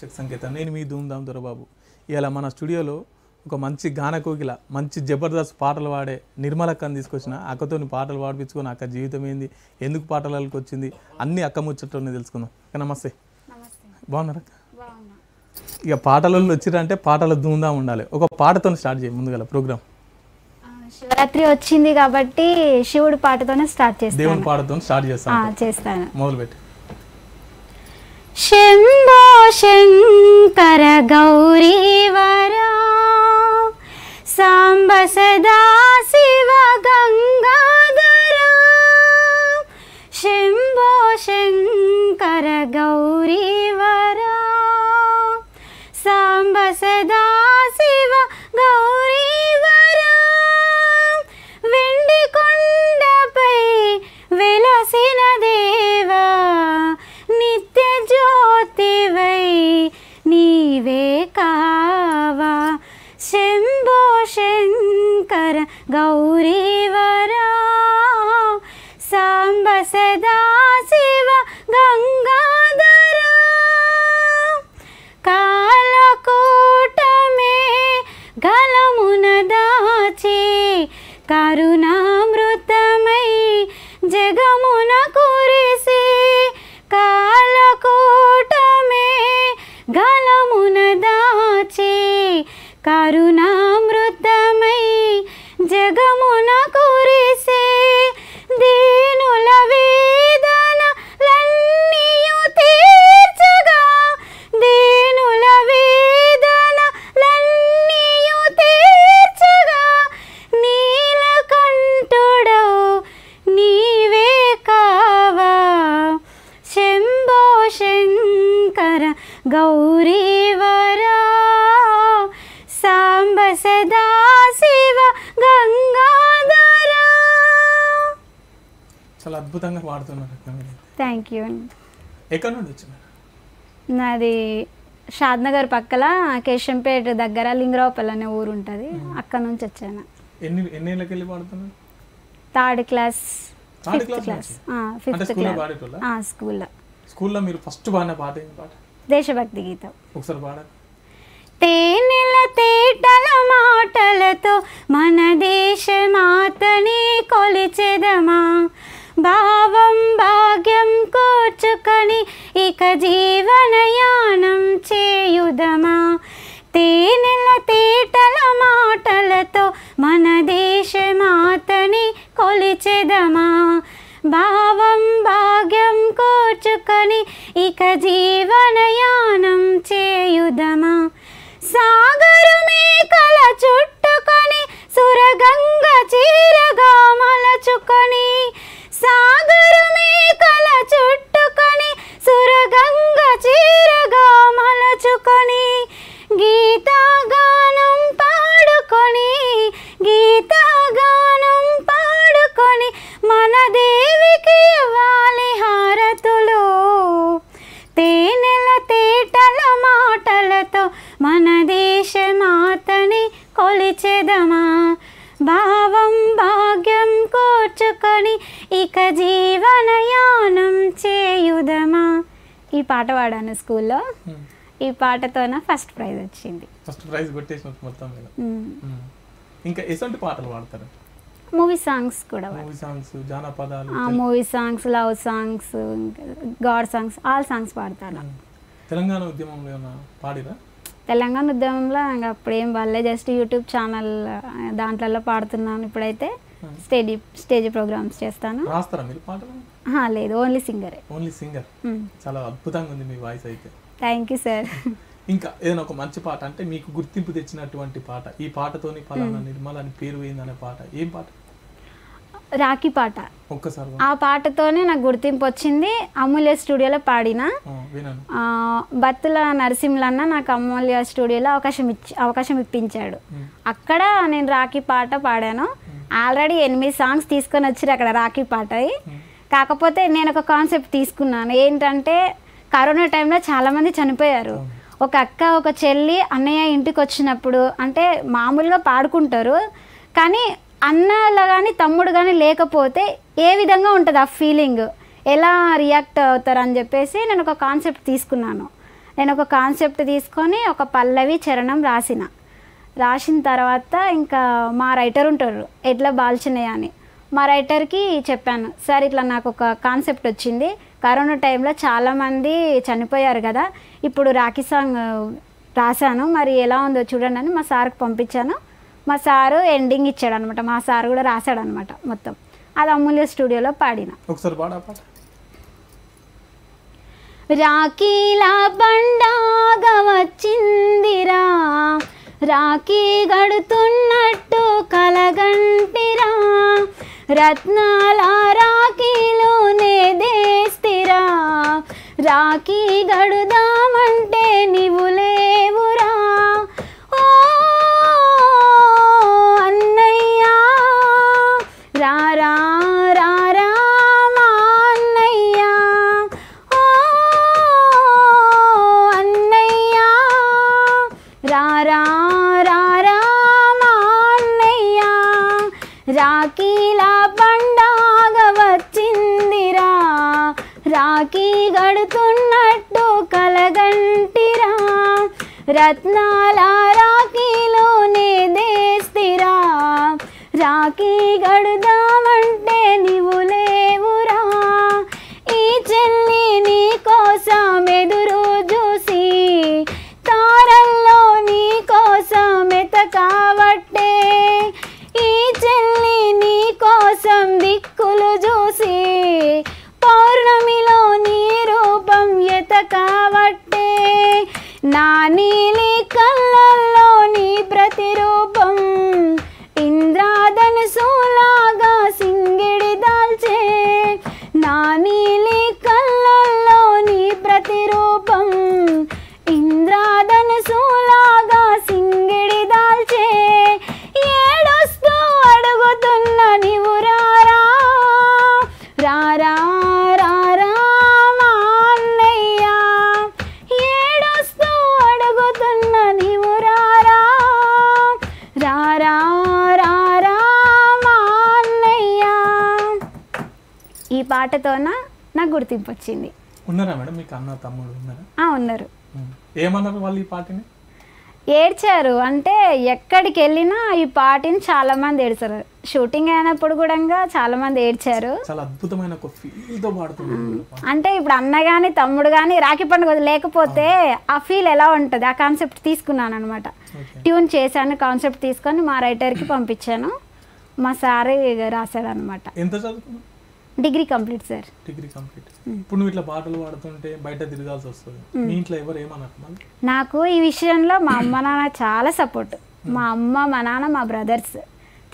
శుభేచ్ఛకు సంకేతం. నేను మీ ధూమ్ధామ్ దొరబాబు. ఇలా మన స్టూడియోలో ఒక మంచి గాన కోకిల, మంచి జబర్దస్త్ పాటలు పాడే నిర్మలక్కని తీసుకొచ్చిన. అక్కతోని పాటలు పాడిపించుకొని అక్క జీవితం ఏంది, ఎందుకు పాటలకి వచ్చింది, అన్ని అక్క ముచ్చట్లోనే తెలుసుకుందాం. నమస్తే. బాగున్నారా? ఇక పాటలలో వచ్చిరంటే పాటల ధూమ్ధామ్ ఉండాలి. ఒక పాటతో స్టార్ట్ చేయి ముందుగా ప్రోగ్రామ్. శివరాత్రి వచ్చింది కాబట్టి శివుడి పాటతోనే స్టార్ట్ చేస్తాను. దేవుడి పాటతో స్టార్ట్ చేస్తాను. మొదలుపెట్టి. శంభో శంకర గౌరీవరా సాంబ సదా శివ గంగాధరా శంభో శంకర గౌరీవరా సాంబ సదా శివ గౌరీవరా వెండి కొండపై వెలసిన దేవా నిత్య జ్యోతివై నీవే కావా శంభో శంకర గౌరీవరా సాంబ సదా శివ గంగాధరా కాలకూటమే గలమున దాచి కరుణామృతమై జగమున కురిసి కాలకూటమే గలమున దాచి కరుణామృతమై జగమున కురిసి దీనుల వేదనలన్నీయు తీర్చగా దీనుల వేదనలన్నీయు తీర్చగా నీలకంఠుడవు నీవే కావా శంభో శంకర గౌరీవరా సాంబ సదా శివ గంగాధరా. చాలా అద్భుతంగా పాడుతున్నారు. Thank you. ఎక్కడి నుండి వచ్చినారు? నాది షాద్నగర్ పక్కల కేశంపేట దగ్గర లింగరావుపల్లి అనే ఊరు ఉంటుంది. అక్కడ నుంచి వచ్చాను. ఎన్నేళ్ళకి వెళ్ళి పాడుతున్నారు? Third class, third fifth class, fifth class స్కూల్లో మీరు ఫస్ట్ పాడిన పాట ఏంటి? పాట దేశభక్తి గీతం. ఒకసారి పాడ. తేనెల తేటల మాటలతో మన దేశ మాతని కొలిచెదమా భావం భాగ్యం కూర్చుకొని ఇక జీవనయానం చేయుదమా తేనెల తేటల మాటలతో మన దేశ మాతని కొలిచెదమా భావం భాగ్యం కూర్చుకొని ఇక జీవనయానం చేయుదమా సాగరు మేకల చుట్టుకొని సురగంగ చీరగా మలచుకొని సాగరు మేకల చుట్టుకొని సురగంగ చీరగా మలచుకొని గీతాగానం పాడుకొని గీతాగానం పాడుకొని మన దేవికి ఇవ్వాలి హారతులు తేనెల తేటల మాటలతో మన దేశ మాతని కొలిచెదమా భావం భాగ్యం కూర్చుకొని ఇక జీవనయానం చేయుదమా. ఈ పాట పాడాను స్కూల్లో. ఈ పాటతోన ఫస్ట్ ప్రైజ్ వచ్చింది. ఫస్ట్ ప్రైజ్ కొట్టేసి మొత్తం మీద. ఇంకా ఎలాంటి పాటలు పాడతారు? మూవీ సాంగ్స్ కూడా. మూవీ సాంగ్స్, జానపదాలు, movie songs, love songs, God songs, all songs పాడతాను. తెలంగాణ ఉద్యమంలో ఏమైనా పాడిరా? తెలంగాణ ఉద్యమంలో ఇంకా అప్పుడు ఏం వాళ్ళే జస్ట్ యూట్యూబ్ ఛానల్ దాంట్లో పాడుతున్నాను. ఇప్పుడైతే స్టేజ్ ప్రోగ్రామ్స్ చేస్తాను. రాస్తారా మీరు పాటలు? లేదు, ఓన్లీ సింగరే. Only singer. చాలా అద్భుతంగా ఉంది మీ వాయిస్ అయితే. Thank you sir. ఇంకా ఏదైనా ఒక మంచి పాట అంటే మీకు గుర్తింపు తెచ్చినటువంటి పాట, ఈ పాటతోని పలానా నిర్మల అని పేరు పోయిందనే పాట, ఏం పాట? రాఖీ పాట. ఒక్కసారి ఆ పాటతోనే నాకు గుర్తింపు వచ్చింది. అమూల్య స్టూడియోలో పాడిన. బత్తుల నరసింహలన్న నాకు అమూల్య స్టూడియోలో అవకాశం ఇప్పించాడు. అక్కడ నేను రాఖీ పాట పాడాను. ఆల్రెడీ 8 సాంగ్స్ తీసుకొని వచ్చారు అక్కడ రాఖీ పాట. కాకపోతే నేను ఒక కాన్సెప్ట్ తీసుకున్నాను. ఏంటంటే కరోనా టైంలో చాలామంది చనిపోయారు. ఒక అక్క, ఒక చెల్లి, అన్నయ్య ఇంటికి వచ్చినప్పుడు అంటే మామూలుగా పాడుకుంటారు, కానీ అన్నలా కానీ తమ్ముడు కానీ లేకపోతే ఏ విధంగా ఉంటుంది ఆ ఫీలింగ్, ఎలా రియాక్ట్ అవుతారు అని చెప్పేసి నేను ఒక కాన్సెప్ట్ తీసుకున్నాను. నేను ఒక కాన్సెప్ట్ తీసుకొని ఒక పల్లవి చరణం రాసిన తర్వాత ఇంకా మా రైటర్ ఉంటారు ఎడ్ల బాల్చినయ్య అని, మా రైటర్కి చెప్పాను, సార్ ఇట్లా నాకు ఒక కాన్సెప్ట్ వచ్చింది, కరోనా టైంలో చాలామంది చనిపోయారు కదా, ఇప్పుడు రాఖీ సాంగ్ రాశాను, మరి ఎలా ఉందో చూడండి అని మా సార్కి పంపించాను. మా సారు ఎండింగ్ ఇచ్చాడు అనమాట, మా సార్ కూడా రాశాడు అనమాట మొత్తం. అది అమూల్య స్టూడియోలో పాడిన. ఒకసారి పాట. రాఖీలా పండగ వచ్చిందిరా, రాఖీ గడుతున్నట్టు కలగంటిరా, రత్నాల రాఖీలు నేదేస్తిరా, రాఖీ గడుదామంటే నీవు లేవురా, ఓ అన్నయ్యా రారా రారా మా అన్నయ్యా, ఓ అన్నయ్యా రారా రారా మా అన్నయ్యా, రాఖీలా పండగ వచ్చిందిరా, రాఖీ గడుతున్నట్టు కలగంటిరా, రత్నాల రాఖీలు నేదేస్తిరా, రాఖీ గడుదామంటే నీవు లేవురా, ఈ చెల్లి నీ కోసం ఎదురు చూసి తారల్లో నీ కోసం ఎతకావట్టే, ఈ చెల్లి నీ కోసం దిక్కులు చూసి పౌర్ణమిలో నీ రూపం ఎతకావట్టే, నా నీలి కళ్ళల్లో నీ ప్రతిరూపం ఇంద్రాధనుసులాగా సింగిడి దాల్చే, నా నీలి కళ్ళల్లో నీ ప్రతిరూపం ఇంద్రాధనుసులాగా సింగిడి దాల్చే, ఏడుస్తూ అడుగుతున్న నీవు రారా రారా రారా మా అన్నయ్యా, ఏడుస్తూ అడుగుతున్న నీవు రారా రారా రారా మా అన్నయ్యా. ఈ పాటతోన నాకు గుర్తింపు వచ్చింది. ఉన్నారా మేడం మీకు అన్న తమ్ముడు ఉన్నారా? ఉన్నారు. ఏమన్నారు వాళ్ళు ఈ పాటని? ఏడ్చారు, అంటే ఎక్కడికి వెళ్ళినా ఈ పాటని చాలా మంది ఏడ్చారు, షూటింగ్ అయినప్పుడు కూడా చాలా మంది ఏడ్చారు. చాలా అద్భుతమైన ఒక ఫీల్ తో పాడుతున్నారు. అంటే ఇప్పుడు అన్న కానీ తమ్ముడు కానీ రాఖీ పండుగ లేకపోతే ఆ ఫీల్ ఎలా ఉంటుంది, ఆ కాన్సెప్ట్ తీసుకున్నాను అనమాట. ట్యూన్ చేశాను, కాన్సెప్ట్ తీసుకొని మా రైటర్కి పంపించాను, మా సార్ రాశాడు అనమాట. ఎంత చదువుకున్నావు? Degree complete sir. Degree complete. ఇప్పుడు నువ్వు ఇట్లా పాటలు పాడుతుంటే బయట తిరగాల్సి వస్తుంది, మీ ఇంట్లో ఎవరు ఏమన్నారు? నాకు ఈ విషయంలో మా అమ్మ నాన్న చాలా సపోర్ట్, మా అమ్మ మా నాన్న మా బ్రదర్స్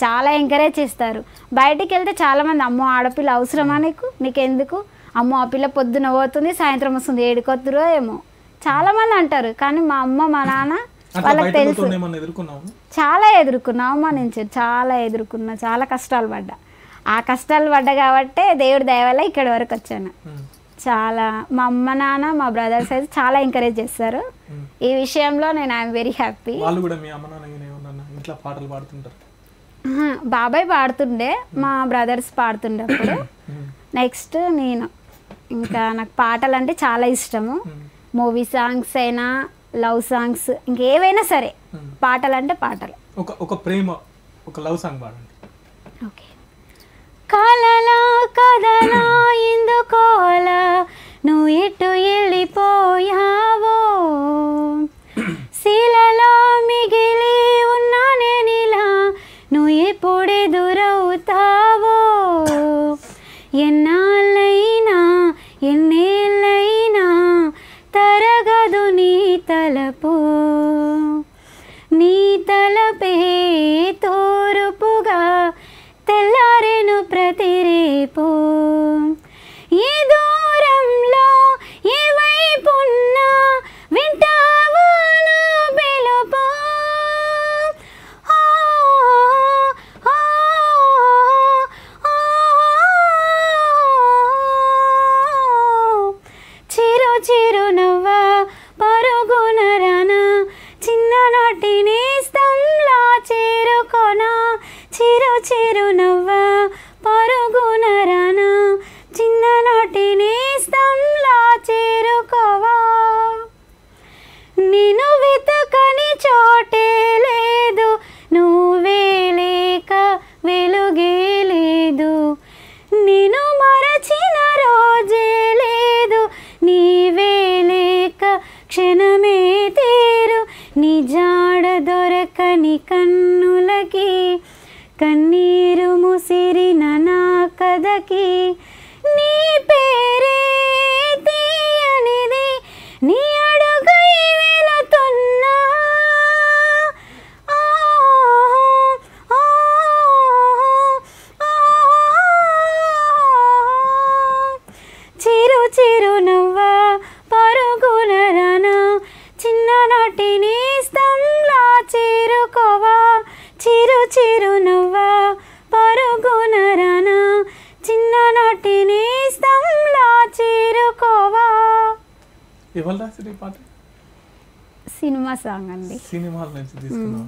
చాలా ఎంకరేజ్ చేస్తారు. బయటికి వెళ్తే చాలామంది అమ్మో ఆడపిల్ల అవసరమా నీకెందుకు, అమ్మో ఆ పిల్ల పొద్దున పోతుంది సాయంత్రం వస్తుంది ఏడుకొత్తురో ఏమో చాలామంది అంటారు, కానీ మా అమ్మ మా నాన్న వాళ్ళకి తెలుసు. చాలా ఎదుర్కొన్నామా, నేను చాలా ఎదుర్కొన్నా, చాలా కష్టాలు పడ్డా. ఆ కష్టాలు పడ్డా కాబట్టే దేవుడి దయ వల్ల ఇక్కడి వరకు వచ్చాను. చాలా మా అమ్మ నాన్న మా బ్రదర్స్ అయితే చాలా ఎంకరేజ్ చేస్తారు ఈ విషయంలో. నేను ఐఎమ్ వెరీ హ్యాపీ. బాబాయ్ పాడుతుండే, మా బ్రదర్స్ పాడుతుండే అప్పుడు. నెక్స్ట్ నేను ఇంకా నాకు పాటలు అంటే చాలా ఇష్టము. మూవీ సాంగ్స్ అయినా లవ్ సాంగ్స్ ఇంకేవైనా సరే పాటలు అంటే పాటలు. ఒక ప్రేమ ఒక లవ్ సాంగ్ పాడండి. ఓకే. కలలా కదలా ఎందుకోలా నువ్వు ఎటు వెళ్ళిపోయావో, శిలలో మిగిలి ఉన్నా నేనిలా నువ్వు ఎప్పుడెదురవుతావో, ఎన్నాళ్ళైనా ఎన్నేళ్ళైనా తరగదు నీ తలపు, నీ తలపే తోరుపుగా తెల్లారెను ప్రతిరేపు, ఈ దూరంలో ఏ వైపున్నా వింటావా నా పిలుపు, చిరు చిరు నవ్వా పరుగున రానా, చిన్ననాటి నేస్తంలా చేరుకోనా, చిరు చిరు నవ్వా పరుగున రానా, చిన్ననాటి ఎవరు రాశారు ఈ పాట? సినిమా సాంగ్ అండి. సినిమాల నుంచి తీసుకున్నాం.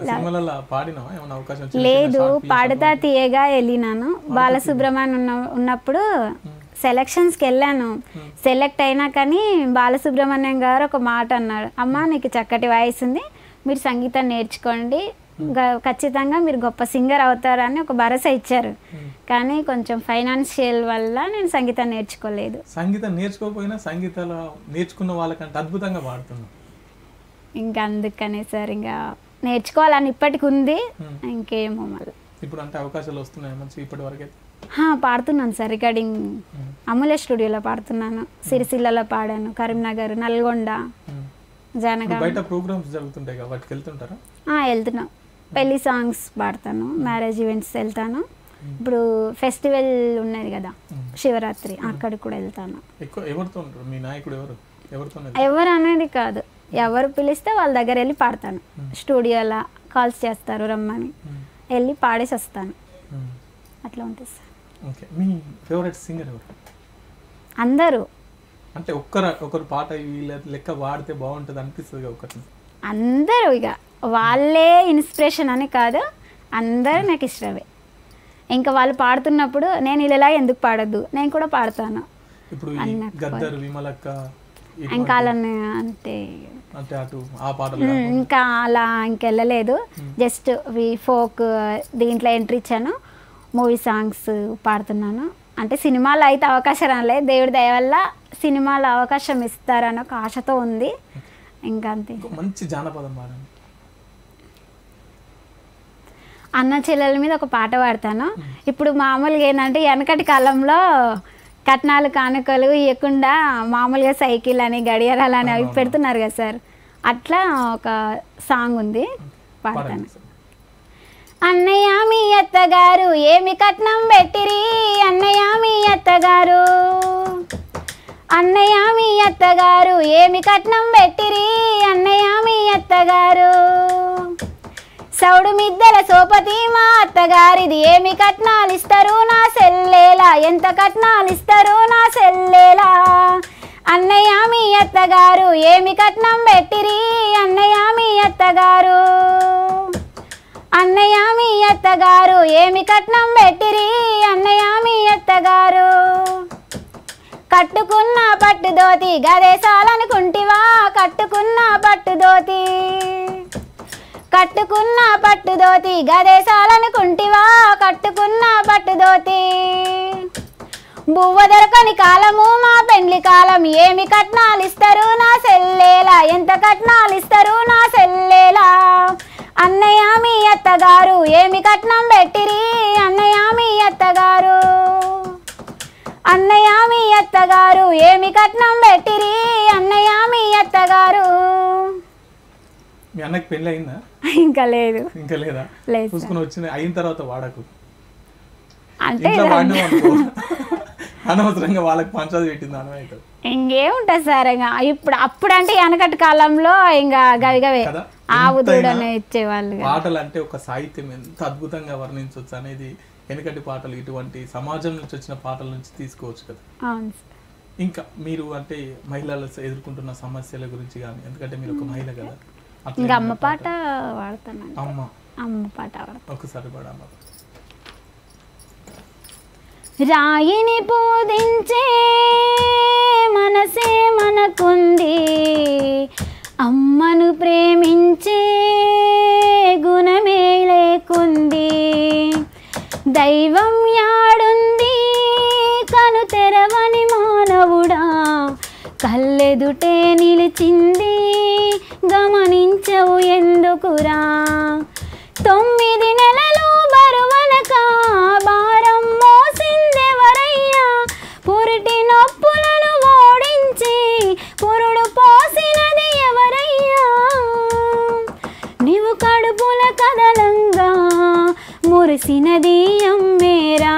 సినిమాలలో పాడినావా? ఏమైనా అవకాశం వచ్చిందా? లేదు, పాడుతా తీయగా వెళ్ళినాను. బాలసుబ్రహ్మణ్యం ఉన్నప్పుడు సెలక్షన్స్కి వెళ్ళాను. సెలెక్ట్ అయినా కానీ బాలసుబ్రహ్మణ్యం గారు ఒక మాట అన్నారు, అమ్మ నీకు చక్కటి వాయిస్ ఉంది, మీరు సంగీతం నేర్చుకోండి, ఖచ్చితంగా మీరు గొప్ప సింగర్ అవుతారని ఒక భరోసా ఇచ్చారు. కానీ కొంచెం ఫైనాన్షియల్ వల్ల నేను సంగీతం నేర్చుకోలేదు. సంగీతం నేర్చుకోకపోయినా సంగీతాలు నేర్చుకున్న వాళ్ళకంటే అద్భుతంగా పాడుతున్నాం. ఇంకా అందుకనే సార్ ఇంకా నేర్చుకోవాలని ఇప్పటికి ఉంది. ఇంకేమో మళ్ళీ ఇప్పుడు అంటే అవకాశాలు వస్తున్నాయి మంచి ఇప్పటి వరకు అయితే? పాడుతున్నాను సార్, రికార్డింగ్ అమూల్య స్టూడియోలో పాడుతున్నాను. సిరిసిల్లలో పాడాను, కరీంనగర్, నల్గొండ, జనగాం. బయట ప్రోగ్రామ్స్ జరుగుతుంటాయి కదా, వాటికి వెళ్తుంటారా? వెళ్తున్నాం. పెళ్లి సాంగ్స్ పాడతాను, మ్యారేజ్ ఈవెంట్స్ వెళ్తాను. ఇప్పుడు ఫెస్టివల్ ఉన్నది కదా శివరాత్రి, అక్కడికి కూడా వెళ్తాను. ఎక్కువ ఎవరితో ఉంటారు? మీ నాయకుడు ఎవరు? ఎవరు అనేది కాదు, ఎవరు పిలిస్తే వాళ్ళ దగ్గర వెళ్ళి పాడతాను. స్టూడియోలో కాల్స్ చేస్తారు రమ్మని, వెళ్ళి పాడేసి వస్తాను. అట్లా ఉంటుంది సార్. ఓకే, మీ ఫేవరెట్ సింగర్ ఎవరు? అందరూ అంటే ఒకరు పాట వీళ్ళ లెక్క వాడితే బాగుంటుంది అనిపిస్తుంది ఒకటి? అందరూ ఇక వాళ్ళే ఇన్స్పిరేషన్ అని కాదు, అందరూ నాకు ఇష్టమే. ఇంకా వాళ్ళు పాడుతున్నప్పుడు నేను ఇలా ఎందుకు పాడద్దు, నేను కూడా పాడతాను. ఇప్పుడు గద్దర్, విమలక్క, ఇంకా అలానే అంటే అటు ఆ పాటలు ఇంకా అలా ఇంకెళ్ళలేదు. జస్ట్ ఫోక్ దీంట్లో ఎంట్రీ ఇచ్చాను, మూవీ సాంగ్స్ పాడుతున్నాను. అంటే సినిమాలో అయితే అవకాశం రాలేదు, దేవుడి దయ వల్ల సినిమాలో అవకాశం ఇస్తారని ఒక ఆశతో ఉంది. ఇంకా అంతే. మంచి జానపదం పాడండి. అన్న చెల్లెల మీద ఒక పాట పాడతాను. ఇప్పుడు మామూలుగా ఏంటంటే వెనకటి కాలంలో కట్నాలు కానుకలు ఇవ్వకుండా మామూలుగా సైకిల్ అని గడియారాలు అని అవి పెడుతున్నారు కదా సార్, అట్లా ఒక సాంగ్ ఉంది, పాడతాను. అన్నయ్య మీ అత్తగారు ఏమి కట్నం పెట్టిరి, అన్నయ్య మీ అత్తగారు, అన్నయ్య మీ అత్తగారు ఏమి కట్నం పెట్టిరి, అన్నయ్య మీ అత్తగారు, సౌడు మిద్దెల సోపతి మా అత్తగారిది ఏమి కట్నాలు ఇస్తారు నా సెల్లేలా, ఎంత కట్నాలు ఇస్తారు నా సెల్లేలా, అన్నయ్య మీ అత్తగారు ఏమి కట్నం పెట్టిరి, అన్నయ్య మీ అత్తగారు, అన్నయ్య మీ అత్తగారు ఏమి కట్నం పెట్టిరి, అన్నయ్య మీ అత్తగారు, కట్టుకున్న పట్టుదోతి గదేశాలనుకుంటివా, కట్టుకున్న పట్టుదోతి, కట్టుకున్న పట్టుదోతి గదేశాలనుకుంటివా, కట్టుకున్న పట్టుదోతి, బువ్వ దొరకని కాలము మా పెండ్లి కాలం ఏమి కట్నాలు ఇస్తారు నా సెల్లేలా, ఎంత కట్నాలు ఇస్తారు నా సెల్లేలా, అన్నయ్య మీ అత్తగారు ఏమి కట్నం పెట్టిరి, అన్నయ్య మీ అత్తగారు, అన్నయ్య మీ అత్తగారు ఏమి కట్నం పెట్టిరి, అన్నయ్య మీ అత్తగారు. మీ అన్నకి పెళ్ళి అయిందా? ఇంకా లేదు. ఇంకా లేదా? లేదు. చూసుకుని వచ్చిన అయిన తర్వాత వాడకు, అంటే అనవసరంగా వాళ్ళకి పంచాది పెట్టింది అనవైతే ఇంకేముంటుంది సార్. ఇంకా ఇప్పుడు అప్పుడు అంటే వెనకటి కాలంలో ఇంకా గవిగవే ఆవు దూడనే ఇచ్చేవాళ్ళు. పాటలు అంటే ఒక సాహిత్యం ఎంత అద్భుతంగా వర్ణించవచ్చు అనేది వెనకటి పాటలు ఇటువంటి సమాజం నుంచి వచ్చిన పాటల నుంచి తీసుకోవచ్చు కదా. ఇంకా మీరు అంటే మహిళలు ఎదుర్కొంటున్న సమస్యల గురించి కానీ, ఎందుకంటే మీరు ఒక మహిళ కదా, ఇంకా అమ్మ పాట వాడతాను. అమ్మ పాట వాడతాను. ఒకసారి పాడమ్మ. రాయిని పూజించే మనసే మనకుంది, అమ్మను ప్రేమించే గుణమే లేకుంది, దైవం యాడుంది కను తెరవని మానవుడా, కళ్ళెదుటే నిలిచింది గమనించవు ఎందుకురా, 9 నెలలు బరువనక భారం మోసిందెవరయ్యా, పురిటి నొప్పులను ఓడించి పురుడు పోసినది ఎవరయ్యా, నీవు కడుపుల కదలంగా మురిసినది అమ్మేరా,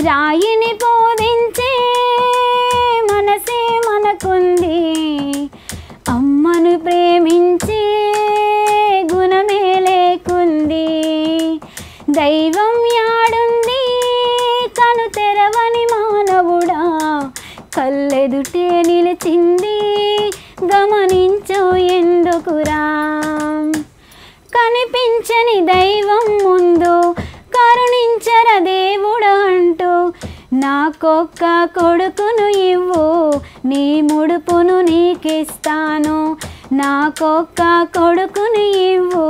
రాయిని పూజించే మనసే మనకుంది, అమ్మను ప్రేమించే గుణమే లేకుంది. ఎదుటే నిలిచింది గమనించు ఎందుకురా కనిపించని దైవం ముందు కరుణించర దేవుడు అంటూ నాకొక్క కొడుకును ఇవ్వు నీ ముడుపును నీకిస్తాను నాకొక్క కొడుకును ఇవ్వు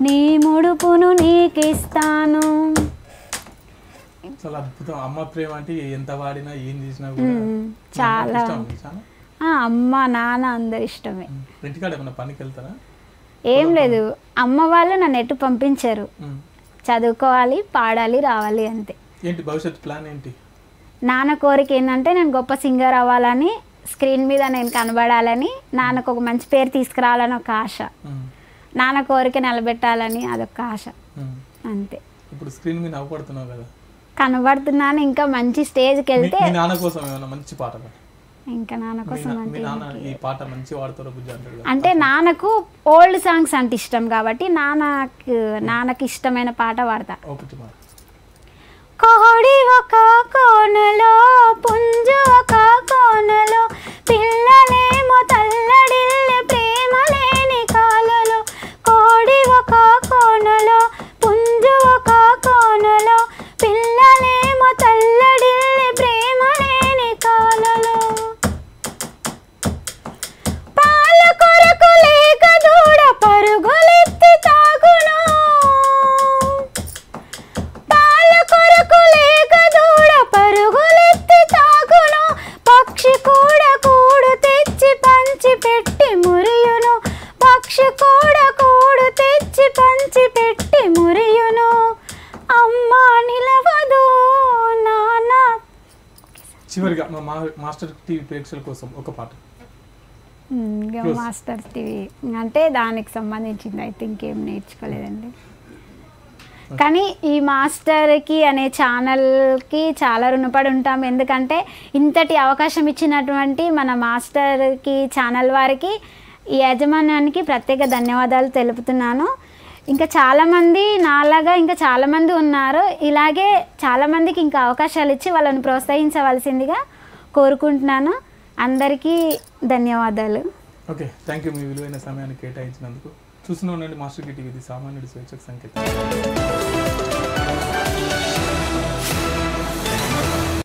నీ ముడుపును నీకిస్తాను. చాలా అద్భుతం. అమ్మ ప్రేమ అంటే ఎంత వాడినా ఏం చేసినా కూడా చాలా అమ్మ నాన్న అందరు ఇష్టమే. ఇంటికాడ ఏమన్నా పనికి వెళ్తారా? ఏం లేదు, అమ్మ వాళ్ళు నన్ను ఎటు పంపించారు, చదువుకోవాలి పాడాలి రావాలి అంతే. ఏంటి భవిష్యత్ ప్లాన్ ఏంటి? నాన్న కోరిక ఏంటంటే నేను గొప్ప సింగర్ అవ్వాలని, స్క్రీన్ మీద నేను కనబడాలని, నాన్నకు ఒక మంచి పేరు తీసుకురావాలని ఒక ఆశ, నాన్న కోరిక నిలబెట్టాలని అదొక ఆశ అంతే. ఇప్పుడు స్క్రీన్ మీద నవ్వుపడుతున్నావు కదా, కనబడుతున్నాను. ఇంకా మంచి స్టేజ్కి వెళ్తే నాన్న కోసం ఏమైనా మంచి పాట ఇంకా నాన్న కోసం అంటే అంటే నాన్నకు ఓల్డ్ సాంగ్స్ అంటే ఇష్టం కాబట్టి నాన్నకి ఇష్టమైన పాట పాడతా. కోడి ఒక కోనలో పుంజు ఒక కోనలో పిల్లలేమో తల్లడిల్లే ప్రేమ లేని కాలలో కోడి ఒక కోనలో పుంజు ఒక కోనలో పిల్లలేమో తల్లడిల్లే ప్రేమ లేని కాలలో పాల కొరకు లేక దూడ పరుగులెత్తి తాగును పాల కొరకు లేక దూడ పరుగులెత్తి తాగును పక్షి కూడా కూడు తెచ్చి పంచి పెట్టి మురియును పక్షి కూడా కూడు తెచ్చి పంచి పెట్టి మురియును అమ్మ నిలవదు నాన్న. చివరిగా మాస్టర్ టీవీ ప్రేక్షకుల కోసం ఒక పాట. మాస్టర్ టీవీ అంటే దానికి సంబంధించింది అయితే ఇంకేం నేర్చుకోలేదండి. కానీ ఈ మాస్టర్కి అనే ఛానల్కి చాలా రుణపడి ఉంటాం. ఎందుకంటే ఇంతటి అవకాశం ఇచ్చినటువంటి మన మాస్టర్కి ఛానల్ వారికి ఈ యాజమాన్యానికి ప్రత్యేక ధన్యవాదాలు తెలుపుతున్నాను. ఇంకా చాలామంది నాలాగా ఇంకా చాలామంది ఉన్నారు, ఇలాగే చాలామందికి ఇంకా అవకాశాలు ఇచ్చి వాళ్ళని ప్రోత్సహించవలసిందిగా కోరుకుంటున్నాను. అందరికీ ధన్యవాదాలు. ఓకే, థ్యాంక్ యూ మీ విలువైన సమయాన్ని కేటాయించినందుకు. చూస్తూనే ఉండండి మాస్టర్ టీవీ, సామాన్యుడి స్వేచ్ఛకు సంకేతం.